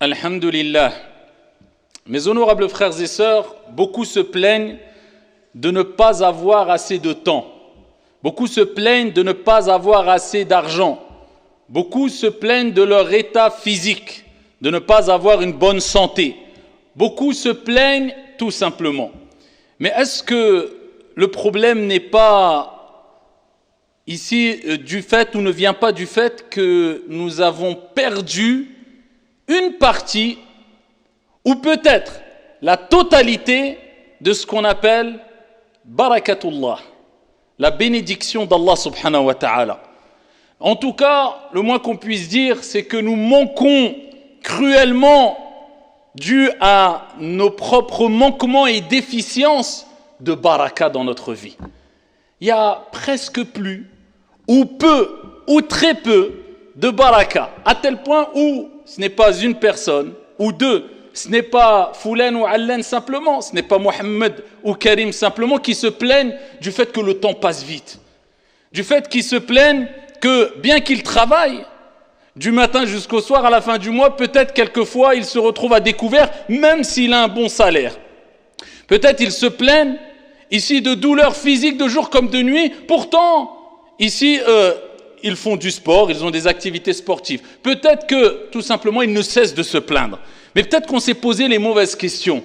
Alhamdulillah. Mes honorables frères et sœurs, beaucoup se plaignent de ne pas avoir assez de temps. Beaucoup se plaignent de ne pas avoir assez d'argent. Beaucoup se plaignent de leur état physique, de ne pas avoir une bonne santé. Beaucoup se plaignent tout simplement. Mais est-ce que le problème n'est pas ici du fait ou ne vient pas du fait que nous avons perdu une partie ou peut-être la totalité de ce qu'on appelle barakatullah, la bénédiction d'Allah subhanahu wa ta'ala. En tout cas, le moins qu'on puisse dire, c'est que nous manquons cruellement, dû à nos propres manquements et déficiences, de baraka dans notre vie. Il y a presque plus, ou peu, ou très peu de baraka, à tel point où ce n'est pas une personne, ou deux, ce n'est pas Foulan ou Allan simplement, ce n'est pas Mohammed ou Karim simplement qui se plaignent du fait que le temps passe vite. Du fait qu'ils se plaignent que bien qu'ils travaillent, du matin jusqu'au soir, à la fin du mois, peut-être quelquefois il se retrouve à découvert, même s'il a un bon salaire. Peut-être ils se plaignent ici de douleurs physiques de jour comme de nuit, pourtant ici ils font du sport, ils ont des activités sportives. Peut-être que tout simplement ils ne cessent de se plaindre. Mais peut-être qu'on s'est posé les mauvaises questions.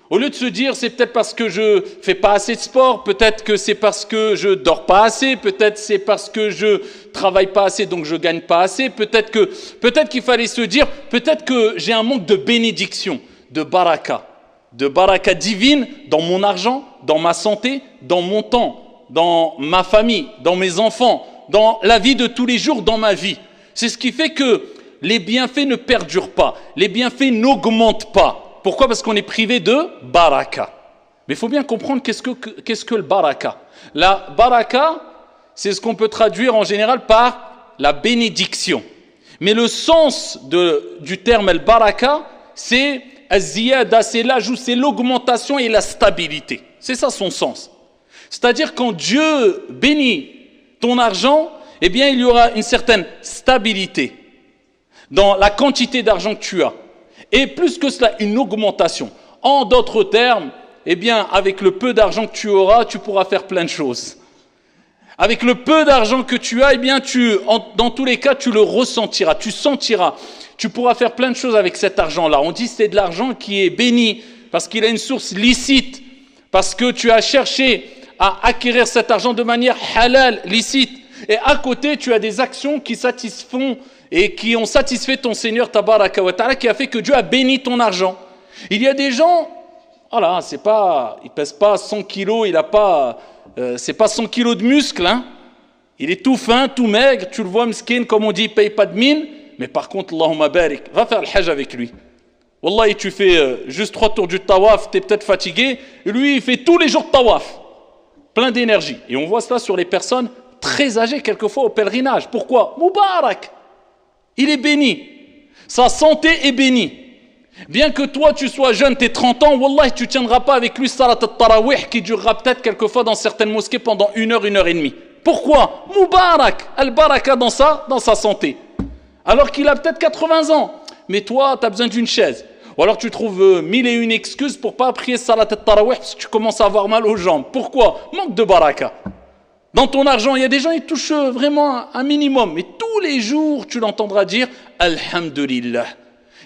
Au lieu de se dire c'est peut-être parce que je fais pas assez de sport, peut-être que c'est parce que je dors pas assez, peut-être c'est parce que je travaille pas assez donc je gagne pas assez, peut-être qu'il fallait se dire peut-être que j'ai un manque de bénédiction, de baraka divine dans mon argent, dans ma santé, dans mon temps, dans ma famille, dans mes enfants, dans la vie de tous les jours, dans ma vie. C'est ce qui fait que les bienfaits ne perdurent pas, les bienfaits n'augmentent pas. Pourquoi ? Parce qu'on est privé de baraka. Mais il faut bien comprendre qu'est-ce que le baraka. La baraka, c'est ce qu'on peut traduire en général par la bénédiction. Mais le sens du terme el baraka, c'est az-ziyada, c'est l'ajout, c'est l'augmentation et la stabilité. C'est ça son sens. C'est-à-dire quand Dieu bénit ton argent, eh bien il y aura une certaine stabilité dans la quantité d'argent que tu as. Et plus que cela, une augmentation. En d'autres termes, eh bien, avec le peu d'argent que tu auras, tu pourras faire plein de choses. Avec le peu d'argent que tu as, eh bien, dans tous les cas, tu le ressentiras, tu sentiras. Tu pourras faire plein de choses avec cet argent-là. On dit que c'est de l'argent qui est béni parce qu'il a une source licite, parce que tu as cherché à acquérir cet argent de manière halal, licite. Et à côté, tu as des actions qui satisfont et qui ont satisfait ton Seigneur Tabaraka wa Ta'ala, qui a fait que Dieu a béni ton argent. Il y a des gens, voilà, il pèse pas 100 kilos, c'est pas 100 kilos de muscles, hein. Il est tout fin, tout maigre, tu le vois miskin, comme on dit, il paye pas de mine, mais par contre, Allahumma barik, va faire le hajj avec lui. Wallahi, tu fais juste 3 tours du tawaf, tu es peut-être fatigué, et lui, il fait tous les jours de tawaf, plein d'énergie. Et on voit cela sur les personnes très âgées, quelquefois au pèlerinage. Pourquoi ? Moubarak. Il est béni. Sa santé est bénie. Bien que toi, tu sois jeune, tu es 30 ans, Wallah, tu ne tiendras pas avec lui salat al-tarawih qui durera peut-être quelquefois dans certaines mosquées pendant 1 heure, 1 heure et demie. Pourquoi ? Moubarak, al-baraka dans sa santé. Alors qu'il a peut-être 80 ans. Mais toi, tu as besoin d'une chaise. Ou alors tu trouves 1001 excuses pour ne pas prier salat al-tarawih parce que tu commences à avoir mal aux jambes. Pourquoi ? Manque de baraka. Dans ton argent, il y a des gens qui touchent vraiment un minimum. Mais tous les jours, tu l'entendras dire « Alhamdulillah ».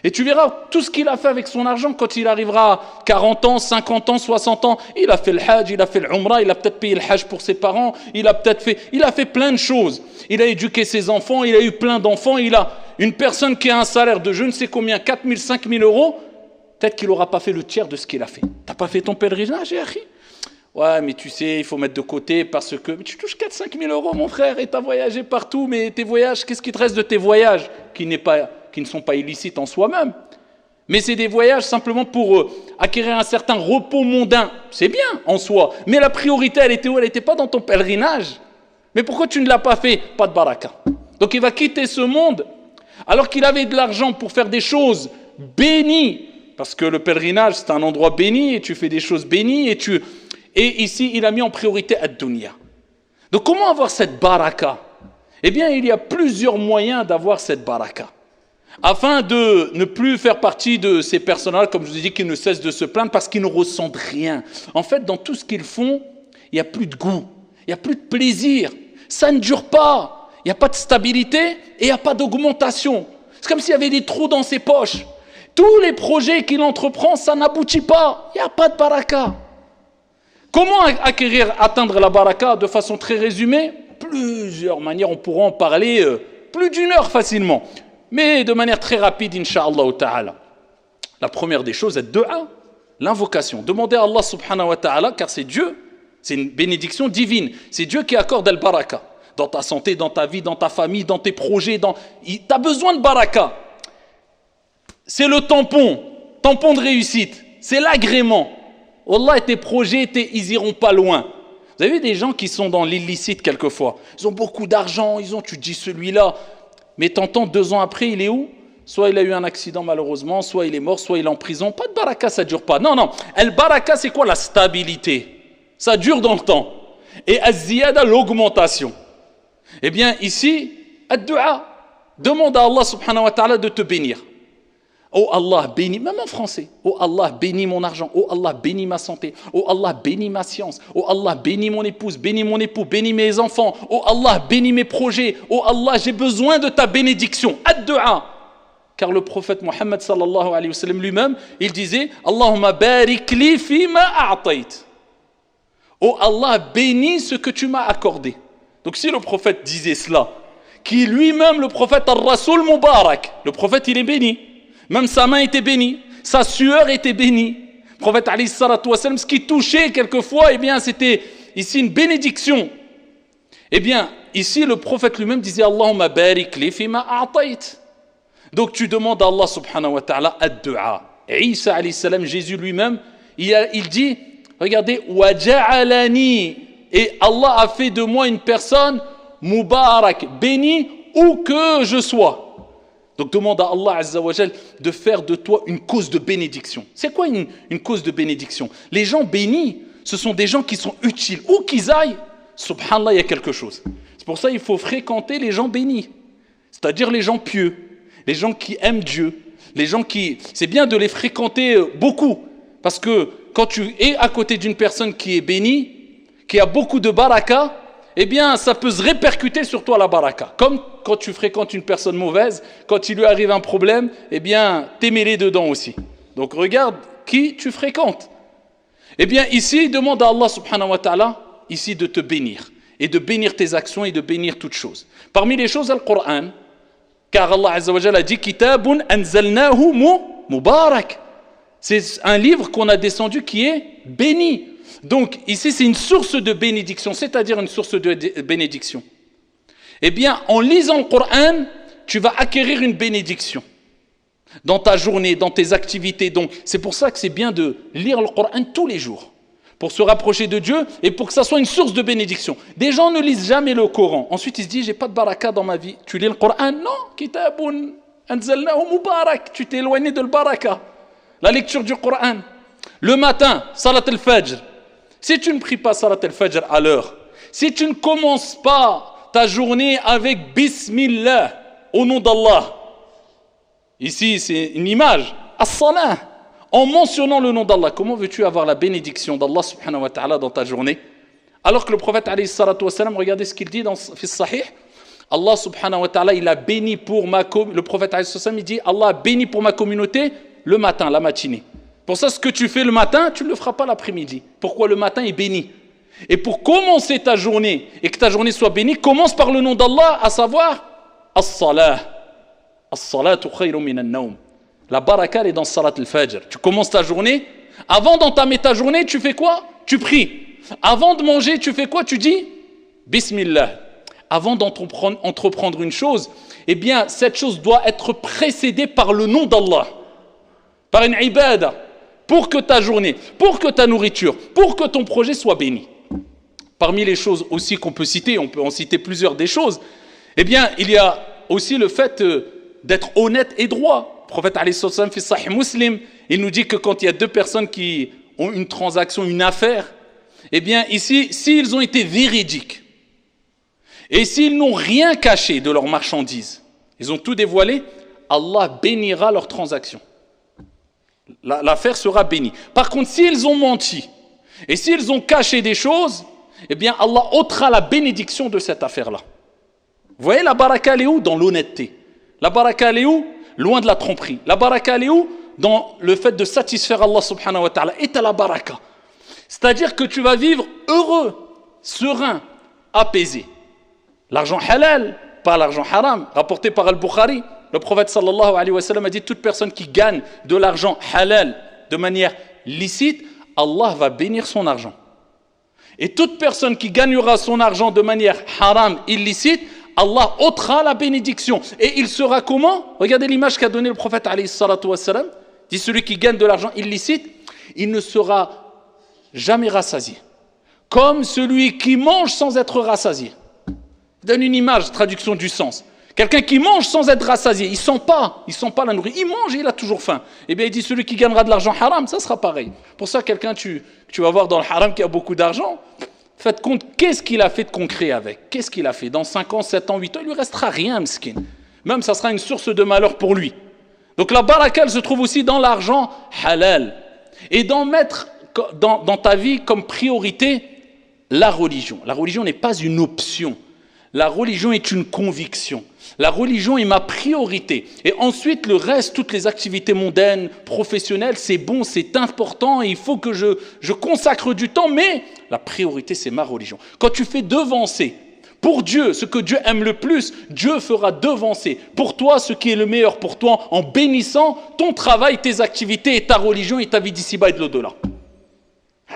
Et tu verras tout ce qu'il a fait avec son argent quand il arrivera à 40 ans, 50 ans, 60 ans. Il a fait le hajj, il a fait l'umrah, il a peut-être payé le hajj pour ses parents. Il a fait plein de choses. Il a éduqué ses enfants, il a eu plein d'enfants. Il a une personne qui a un salaire de je ne sais combien, 4 000, 5 000 euros. Peut-être qu'il n'aura pas fait le tiers de ce qu'il a fait. Tu n'as pas fait ton pèlerinage, Yahri ? Ouais, mais tu sais, il faut mettre de côté parce que tu touches 4-5 000 euros, mon frère, et tu as voyagé partout, mais tes voyages, qu'est-ce qui te reste de tes voyages qui ne sont pas illicites en soi-même? Mais c'est des voyages simplement pour acquérir un certain repos mondain. C'est bien en soi, mais la priorité, elle était où? Elle n'était pas dans ton pèlerinage. Mais pourquoi tu ne l'as pas fait? Pas de baraka. Donc il va quitter ce monde alors qu'il avait de l'argent pour faire des choses bénies, parce que le pèlerinage, c'est un endroit béni, et tu fais des choses bénies, et ici, il a mis en priorité ad-dunya. Donc, comment avoir cette baraka? Eh bien, il y a plusieurs moyens d'avoir cette baraka. afin de ne plus faire partie de ces personnes-là, comme je vous ai dit, qui ne cessent de se plaindre parce qu'ils ne ressentent rien. En fait, dans tout ce qu'ils font, il n'y a plus de goût, il n'y a plus de plaisir, ça ne dure pas, il n'y a pas de stabilité et il n'y a pas d'augmentation. C'est comme s'il y avait des trous dans ses poches. Tous les projets qu'il entreprend, ça n'aboutit pas, il n'y a pas de baraka. Comment atteindre la baraka de façon très résumée? Plusieurs manières, on pourra en parler plus d'une heure facilement. Mais de manière très rapide, incha'Allah ta'ala. La première des choses est dua, l'invocation. Demandez à Allah subhanahu wa ta'ala, car c'est Dieu, c'est une bénédiction divine. C'est Dieu qui accorde le baraka. Dans ta santé, dans ta vie, dans ta famille, dans tes projets. Tu as besoin de baraka. C'est le tampon de réussite. C'est l'agrément. Allah et tes projets, ils iront pas loin. Vous avez vu des gens qui sont dans l'illicite quelquefois. Ils ont beaucoup d'argent, tu dis celui-là. Mais t'entends 2 ans après, il est où? Soit il a eu un accident malheureusement, soit il est mort, soit il est en prison. Pas de baraka, ça ne dure pas. Non. El baraka, c'est quoi? La stabilité. Ça dure dans le temps. Et az-ziyada, l'augmentation. Eh bien, ici, ad-du'a. Demande à Allah subhanahu wa ta'ala de te bénir. Oh Allah, bénis, même en français. Oh Allah, bénis mon argent. Oh Allah, bénis ma santé. Oh Allah, bénis ma science. Oh Allah, bénis mon épouse, bénis mon époux, bénis mes enfants. Oh Allah, bénis mes projets. Oh Allah, j'ai besoin de ta bénédiction. Ad-du'a. Car le prophète Mohammed sallallahu alayhi wa sallam lui-même, il disait Allahumma barik li fima a'tayt. Oh Allah, bénis ce que tu m'as accordé. Donc si le prophète disait cela, qui lui-même, le prophète al-Rasoul Mubarak, le prophète il est béni. Même sa main était bénie, sa sueur était bénie. Le prophète alayhi salatu wa sallam, ce qui touchait quelquefois, eh bien c'était ici une bénédiction. Eh bien, ici le prophète lui-même disait Allahumma barik li fima a'tayt. Donc tu demandes à Allah subhanahu wa ta'ala ad-du'a. Et Isa alayhi salam, Jésus lui-même, il dit, regardez, wa ja'alani, et Allah a fait de moi une personne mubarak, bénie où que je sois. Donc demande à Allah Azza wa Jal de faire de toi une cause de bénédiction. C'est quoi une cause de bénédiction? Les gens bénis, ce sont des gens qui sont utiles. Où qu'ils aillent, subhanallah, il y a quelque chose. C'est pour ça qu'il faut fréquenter les gens bénis. C'est-à-dire les gens pieux, les gens qui aiment Dieu, les gens qui... C'est bien de les fréquenter beaucoup. Parce que quand tu es à côté d'une personne qui est bénie, qui a beaucoup de baraka, eh bien, ça peut se répercuter sur toi la baraka. Comme quand tu fréquentes une personne mauvaise, quand il lui arrive un problème, eh bien, t'es mêlé dedans aussi. Donc, regarde qui tu fréquentes. Eh bien, ici, demande à Allah subhanahu wa ta'ala, ici, de te bénir. Et de bénir tes actions et de bénir toutes choses. Parmi les choses, le Coran, car Allah Azza wa Jalla a dit « Kitabun anzalnahu mubarak ». C'est un livre qu'on a descendu qui est béni. Donc, ici, c'est une source de bénédiction, c'est-à-dire une source de bénédiction. Eh bien, en lisant le Coran, tu vas acquérir une bénédiction dans ta journée, dans tes activités. Donc, c'est pour ça que c'est bien de lire le Coran tous les jours, pour se rapprocher de Dieu et pour que ça soit une source de bénédiction. Des gens ne lisent jamais le Coran. Ensuite, ils se disent, j'ai pas de baraka dans ma vie. Tu lis le Coran? Non, kitabun anzalnahu mubarak. Tu t'es éloigné de le baraka. La lecture du Coran. Le matin, salat al-fajr. Si tu ne pries pas salat al-fajr à l'heure, si tu ne commences pas ta journée avec Bismillah, au nom d'Allah, ici c'est une image, as-salah, en mentionnant le nom d'Allah, comment veux-tu avoir la bénédiction d'Allah subhanahu wa ta'ala dans ta journée? Alors que le prophète alayhi salatu wa salam, regardez ce qu'il dit dans le Sahih, Allah subhanahu wa ta'ala, il a béni pour ma communauté, le prophète alayhi salatu wa salam, il dit, Allah a béni pour ma communauté le matin, la matinée. Pour ça, ce que tu fais le matin, tu ne le feras pas l'après-midi. Pourquoi? Le matin est béni. Et pour commencer ta journée, et que ta journée soit bénie, commence par le nom d'Allah, à savoir, as-salah. As-salatu khayrun min an-nawm. La baraka est dans salat al-fajr. Tu commences ta journée. Avant d'entamer ta journée, tu fais quoi? Tu pries. Avant de manger, tu fais quoi? Tu dis Bismillah. Avant d'entreprendre une chose, eh bien, cette chose doit être précédée par le nom d'Allah. Par une ibada. Pour que ta journée, pour que ta nourriture, pour que ton projet soit béni. Parmi les choses aussi qu'on peut citer, on peut en citer plusieurs des choses, eh bien, il y a aussi le fait d'être honnête et droit. Le prophète alayhi sallam fi Sahih Muslim, il nous dit que quand il y a deux personnes qui ont une transaction, une affaire, eh bien ici, s'ils ont été véridiques, et s'ils n'ont rien caché de leurs marchandises, ils ont tout dévoilé, Allah bénira leurs transactions. L'affaire sera bénie. Par contre, s'ils ont menti et s'ils ont caché des choses, eh bien Allah ôtera la bénédiction de cette affaire-là. Vous voyez, la baraka, elle est où? Dans l'honnêteté. La baraka, elle est où? Loin de la tromperie. La baraka, elle est où? Dans le fait de satisfaire Allah subhanahu wa ta'ala. Et t'as la baraka. C'est-à-dire que tu vas vivre heureux, serein, apaisé. L'argent halal, pas l'argent haram, rapporté par Al-Bukhari. Le prophète sallallahu alayhi wa sallam a dit, toute personne qui gagne de l'argent halal de manière licite, Allah va bénir son argent. Et toute personne qui gagnera son argent de manière haram, illicite, Allah ôtera la bénédiction. Et il sera comment? Regardez l'image qu'a donné le prophète alayhi salatu wa sallam. Dit celui qui gagne de l'argent illicite, il ne sera jamais rassasié. Comme celui qui mange sans être rassasié. Il donne une image, traduction du sens. Quelqu'un qui mange sans être rassasié, il ne sent pas la nourriture. Il mange et il a toujours faim. Eh bien, il dit celui qui gagnera de l'argent haram, ça sera pareil. Pour ça, quelqu'un, tu vas voir dans le haram qui a beaucoup d'argent, faites compte, qu'est-ce qu'il a fait de concret avec? Qu'est-ce qu'il a fait? Dans 5 ans, 7 ans, 8 ans, il ne lui restera rien, miskin. Même, ça sera une source de malheur pour lui. Donc, la baraka, elle se trouve aussi dans l'argent halal. Et d'en mettre dans ta vie comme priorité la religion. La religion n'est pas une option. La religion est une conviction. La religion est ma priorité. Et ensuite, le reste, toutes les activités mondaines, professionnelles, c'est bon, c'est important, et il faut que je consacre du temps, mais la priorité, c'est ma religion. Quand tu fais devancer pour Dieu ce que Dieu aime le plus, Dieu fera devancer pour toi ce qui est le meilleur pour toi en bénissant ton travail, tes activités et ta religion et ta vie d'ici-bas et de l'au-delà.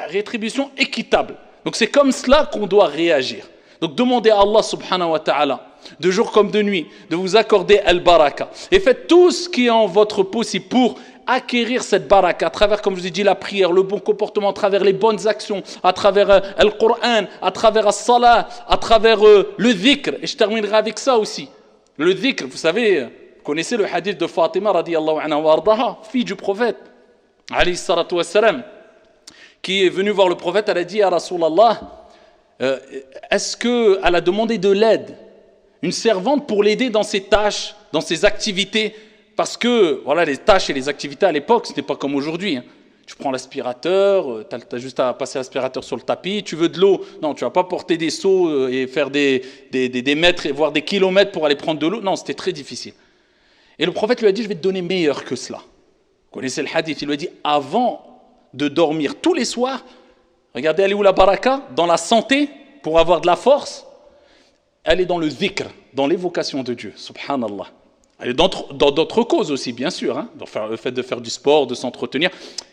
Rétribution équitable. Donc c'est comme cela qu'on doit réagir. Donc demandez à Allah subhanahu wa ta'ala, de jour comme de nuit, de vous accorder al-baraka. Et faites tout ce qui est en votre possible pour acquérir cette baraka à travers, comme je vous ai dit, la prière, le bon comportement, à travers les bonnes actions, à travers le Coran, à travers la salat, à travers le dhikr. Et je terminerai avec ça aussi. Le dhikr, vous savez, vous connaissez le hadith de Fatima radiyallahu anha wa ardaha, fille du prophète, alayhi salatu wassalam, qui est venue voir le prophète, elle a dit à Rasulallah, est-ce qu'elle a demandé de l'aide, une servante pour l'aider dans ses tâches, dans ses activités, parce que voilà, les tâches et les activités à l'époque, ce n'était pas comme aujourd'hui. Hein. Tu prends l'aspirateur, tu as juste à passer l'aspirateur sur le tapis, tu veux de l'eau, non, tu ne vas pas porter des seaux et faire des mètres, voire des kilomètres pour aller prendre de l'eau, non, c'était très difficile. Et le prophète lui a dit, je vais te donner meilleur que cela. Vous connaissez le hadith, il lui a dit, avant de dormir tous les soirs, regardez, elle est où la baraka? Dans la santé, pour avoir de la force. Elle est dans le dhikr, dans l'évocation de Dieu, subhanallah. Elle est dans d'autres causes aussi, bien sûr, hein, dans le fait de faire du sport, de s'entretenir.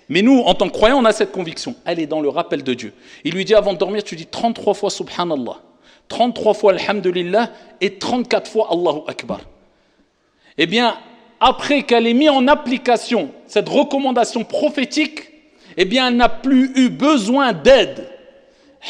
Mais nous, en tant que croyants, on a cette conviction. Elle est dans le rappel de Dieu. Il lui dit, avant de dormir, tu dis 33 fois subhanallah, 33 fois alhamdulillah et 34 fois Allahu Akbar. Eh bien, après qu'elle ait mis en application cette recommandation prophétique, eh bien, elle n'a plus eu besoin d'aide.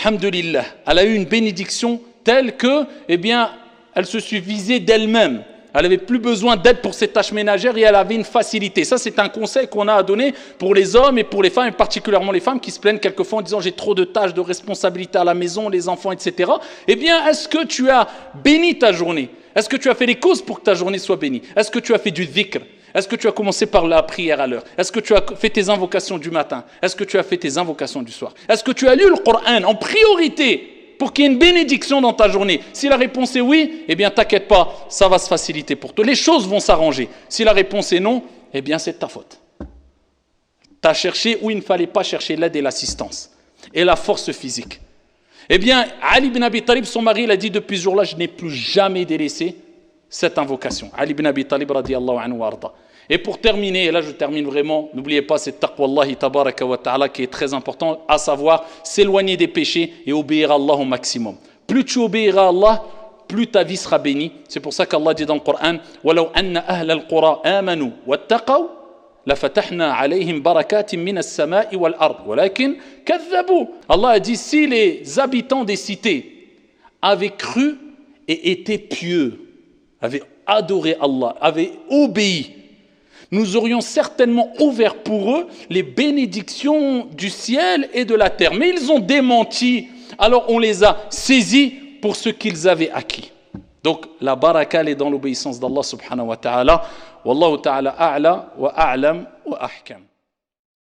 Alhamdulillah, elle a eu une bénédiction telle que, eh bien, elle se suffisait d'elle-même. Elle n'avait plus besoin d'aide pour ses tâches ménagères et elle avait une facilité. Ça, c'est un conseil qu'on a à donner pour les hommes et pour les femmes, et particulièrement les femmes qui se plaignent quelquefois en disant « j'ai trop de tâches, de responsabilités à la maison, les enfants, etc. » Eh bien, est-ce que tu as béni ta journée? Est-ce que tu as fait les causes pour que ta journée soit bénie? Est-ce que tu as fait du dhikr? Est-ce que tu as commencé par la prière à l'heure? Est-ce que tu as fait tes invocations du matin? Est-ce que tu as fait tes invocations du soir? Est-ce que tu as lu le Coran en priorité pour qu'il y ait une bénédiction dans ta journée? Si la réponse est oui, eh bien t'inquiète pas, ça va se faciliter pour toi. Les choses vont s'arranger. Si la réponse est non, eh bien c'est de ta faute. Tu as cherché où il ne fallait pas chercher l'aide et l'assistance et la force physique. Eh bien, Ali ibn Abi Talib, son mari, il a dit depuis ce jour-là, je n'ai plus jamais délaissé cette invocation. Ali ibn Abi Talib radiyallahu anhu wa arda. Et pour terminer, et là je termine vraiment, n'oubliez pas, c'est taqwallahi tabaraka wa ta'ala qui est très important, à savoir s'éloigner des péchés et obéir à Allah au maximum. Plus tu obéiras à Allah, plus ta vie sera bénie. C'est pour ça qu'Allah dit dans le Coran وَلَوْ أَنَّ أَهْلَ الْقُرَىٰ آمَنُوا وَاتَّقَوْا لَفَتَحْنَا عَلَيْهِمْ بَرَكَاتٍ مِنَ السَّمَاءِ وَالْأَرْضِ وَلَكِنْ كَذَّبُوا. Allah a dit, si les habitants des cités avaient cru et étaient pieux, avaient adoré Allah, avaient obéi, nous aurions certainement ouvert pour eux les bénédictions du ciel et de la terre. Mais ils ont démenti, alors on les a saisis pour ce qu'ils avaient acquis. Donc la baraka elle est dans l'obéissance d'Allah subhanahu wa ta'ala. Wallahu ta'ala a'la wa a'lam wa ahkam.